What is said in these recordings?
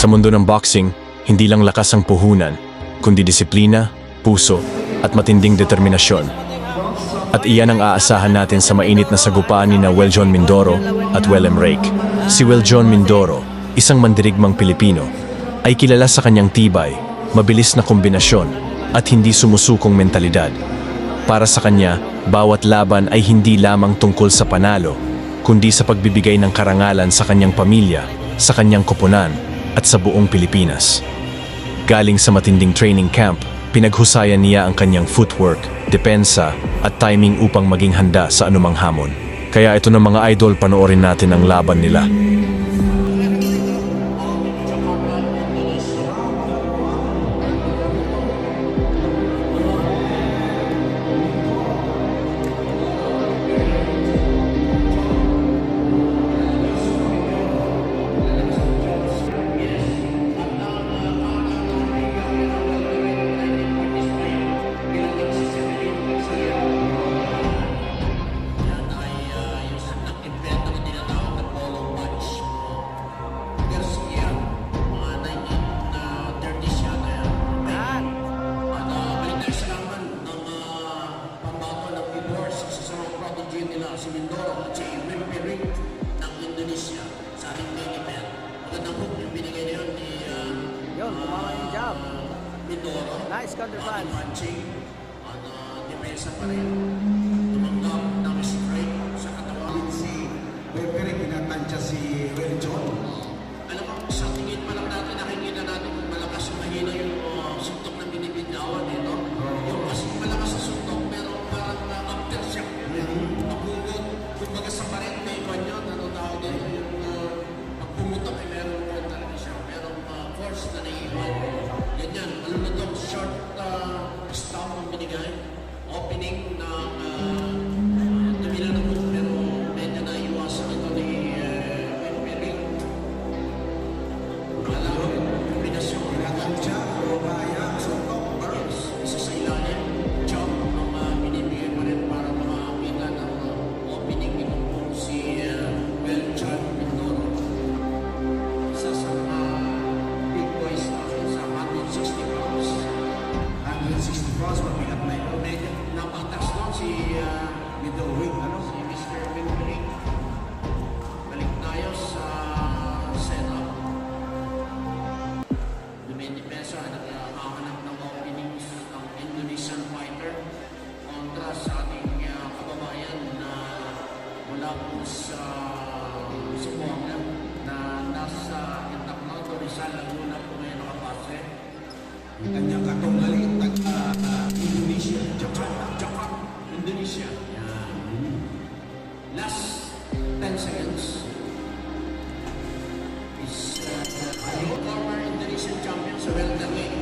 Sa mundo ng boxing, hindi lang lakas ang puhunan, kundi disiplina, puso, at matinding determinasyon. At iyan ang aasahan natin sa mainit na sagupaan ni na Weljon Mindoro at Willem Rake. Si Weljon Mindoro, isang mandirigmang Pilipino, ay kilala sa kanyang tibay, mabilis na kombinasyon, at hindi sumusukong mentalidad. Para sa kanya, bawat laban ay hindi lamang tungkol sa panalo, kundi sa pagbibigay ng karangalan sa kanyang pamilya, sa kanyang koponan, at sa buong Pilipinas. Galing sa matinding training camp, pinaghusayan niya ang kanyang footwork, depensa, at timing upang maging handa sa anumang hamon. Kaya ito ng mga idol, panoorin natin ang laban nila. Si Mindoro at si Wimperik ng Indonesia sa ating main event. Magandang hook yung binigay na yun ni Yun, kumawa yung job. Mindoro. Nice counter punch. Punching on depensa pa rin. Tumanggap ng straight sa katawan. Si Wimperik pinatansya si Weljon. Alam mo, sa tingin pa lang natin, nakikita natin kung malakas o mahina yung suntok na binibigyawan dito. Yung mas malakas na suntok, pero parang aftershock. Pagbugot, kumbaga sa paret na iwan yun, ano tawag din, yung pagpumutok ay meron po talaga siya. Merong force na naiiwan. Ganyan, malulutong short stomp ang binigay. Opening ng tumila ng hook, pero medyo naiwasan ito ni Wimperik. Wala ko, kombinasyon. Pinatansya o kaya suntok. Isa sa ilalim, chop ang binibigay pa rin para makakita ng opening ni Kumpong si Weljon Mindoro. Isa sa big boys natin sa 160 pounds. 160 pounds, mabigat na ito. Medyo napataas doon si Middleweight, ano? si Mr. Wimperik. Balik tayo sa setup. Dumidepensa ay naghahanap ng openings ng Indonesian fighter kontra sa ating kababayan na mula po sa Zamboanga na nasa Entablado, Rizal, Laguna po ngayon nakapase. Ang kanyang katunggali, Indonesia, Japan, Indonesia. Yan. Last 10 seconds is former Indonesian champion sa welterweight.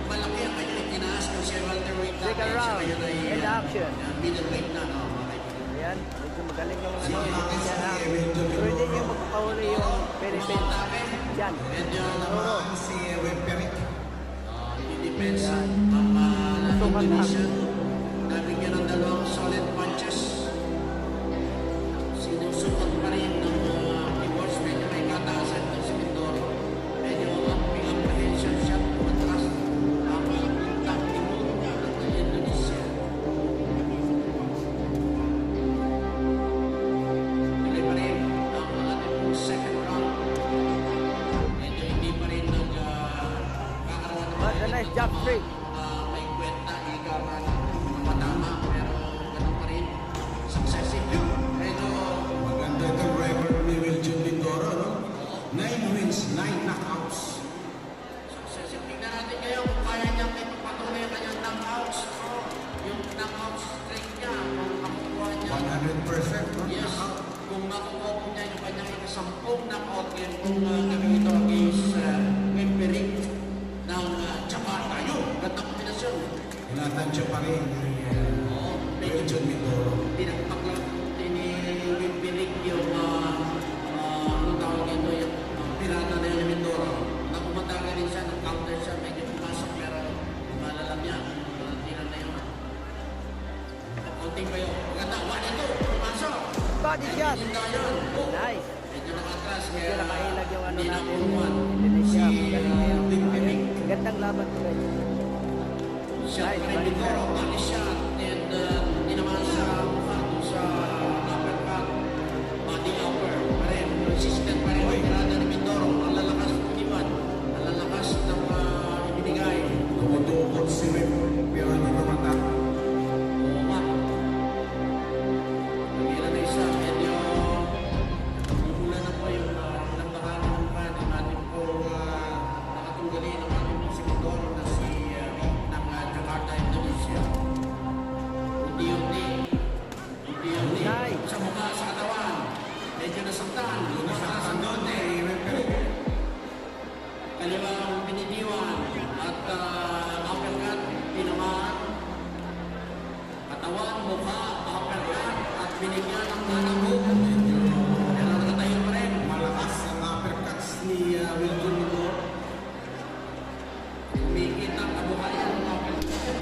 Malaki ang kanyang itinaas kasi welterweight natin. Second round, Siya ngayon ay end action. middleweight na. No? Mga kaibigan. Ayan, medyo magaling yung ano. si Yan ha. Weljon Pero hindi yung magpapahuli yung Philippines. Yan. Medyo Tamaan si Wimperik. depensa ang Tutukan na. Indonesian. Nabigyan ng dalawang solid punches. Sinusukat pa rin ng keyboards. Medyo may kataasan ng si Mindoro. Medyo may apprehension shot matras ang puntang timon ng Indonesia. Tuloy pa rin ang ating second round. Medyo hindi pa rin nagkakaroon ng But a nice jump straight. may kwenta, ikaw na matama, pero ganun pa rin. Successive yun. Medyo Maganda itong record ni Weljon Mindoro, no? 9 wins, 9 knockouts. successive. Tingnan natin ngayon kung kaya niyang ipagpatuloy ang kanyang knockouts. Yung knockout streak niya, kung makukuha niya. 100%, no? Yes, kung makukuha po niya yung kanyang ikasampung knockout game kung gagawin ito against Wimperik ng Jakarta. Yun, gandang kombinasyon. Pinatansya pa rin ni Weljon Mindoro. Pinagpaklat din ni Wimperik yung ano tawag ito, yung pirata na yun ni Mindoro. Nang umataga rin siya, nang counter siya, medyo pumasok pero malalam niya. Tinan na yun. Kaunting pa yun. Maganda, 1-2, pumasok. Body shot. Yun na yun. Nice. medyo nakatras. Medyo nakailag yung ano hindi na natin. puruan. Indonesia. Magaling ngayon. Gandang laban ko guys. Siya Nice, pa rin balik Mindoro, tayo. body shot, and tinamaan sa mukha doon sa uppercut. Body upper pa rin. Resistant pa rin ang tirada ni Mindoro. Ang lalakas ng iwan. Ang lalakas ng ibinigay. Tumudukot si Rip, pero hindi mamata. Oo nga. Nangira na isa. Medyo hula na po yung nagbahan ng mukha ng ating pong nakatunggali ng ating pong si Mindoro na si ng Jakarta, Indonesia. Unti-unti. Unti-unti. Nice. Sa mukha, sa katawan. Medyo nasaktan. Nasaktan doon eh, Rip. Kaliwang binitiwan at uppercut, tinamaan. Katawan, mukha, uppercut at binigyan ng nanabog. Pero nakatayo pa rin. Malakas ang uppercuts ni Wilton Mindoro. Kumikita ang kabuhayan ng uppercut.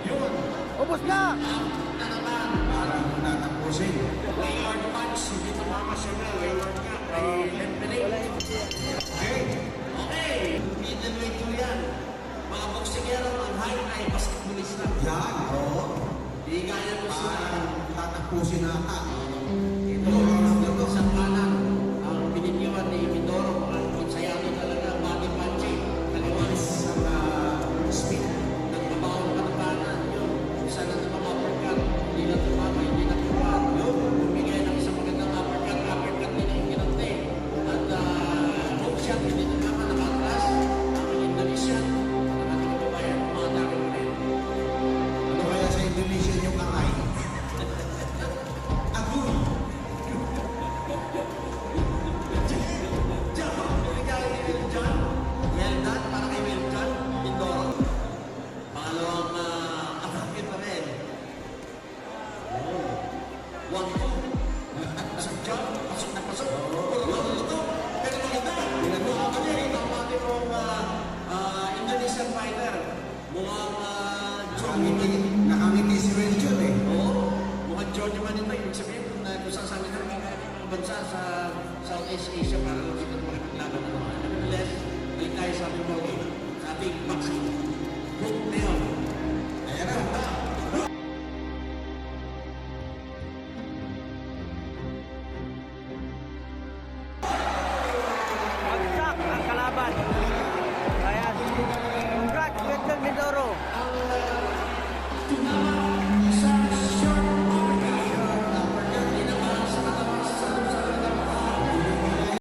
Yun, Ubus na! Na naman. parang natapusin. Wayward punch. Hindi tumama siya na. Wayward nga. Ay, lempeling. Wala yung Okay, Okay. Middleweight ko yan. Mga boksingero, ang height ay basketballista. yan, oo. Di gaya mo sila. Parang tatapusin ata. Ito, ito. Sa kanan, ang binitiwan ni Mindoro, ang insayado talaga, body punching, kaliwas Sa speed. nagbabaon ka ng kanan, yun, isa na ng mga uppercut, hindi na tumama, hindi na turuan, yun, bumigay ng isang magandang uppercut din ang kinante, at hook shot, hindi tumama, nakatras, ang Indonesian, ang ating kababayan, umatake pa rin. Ano kaya sa Indonesia yung kakay? Agoy! Diyan, bumigay ni Will John, well done, para kay Will John, Mindoro. Pangalawang atake pa rin. Oh. 1-2. Pasok John, pasok na pasok. Luto. Pero maganda. Mukhang kami, ang ating pong Indonesian fighter. Mukhang Nakangiti si Wilton eh. Oo. Mukhang Johnny man ito. Ibig sabihin, kung sasali na rin ang bansa sa Southeast Asia para lang dito makipaglaban ng mga. Nevertheless, balik tayo sa ating ball game. Sa ating boxing. Book na yun. Ayan na. Bagsak ang kalaban. Ayan. Congrats, Wilton Mindoro. Tunaman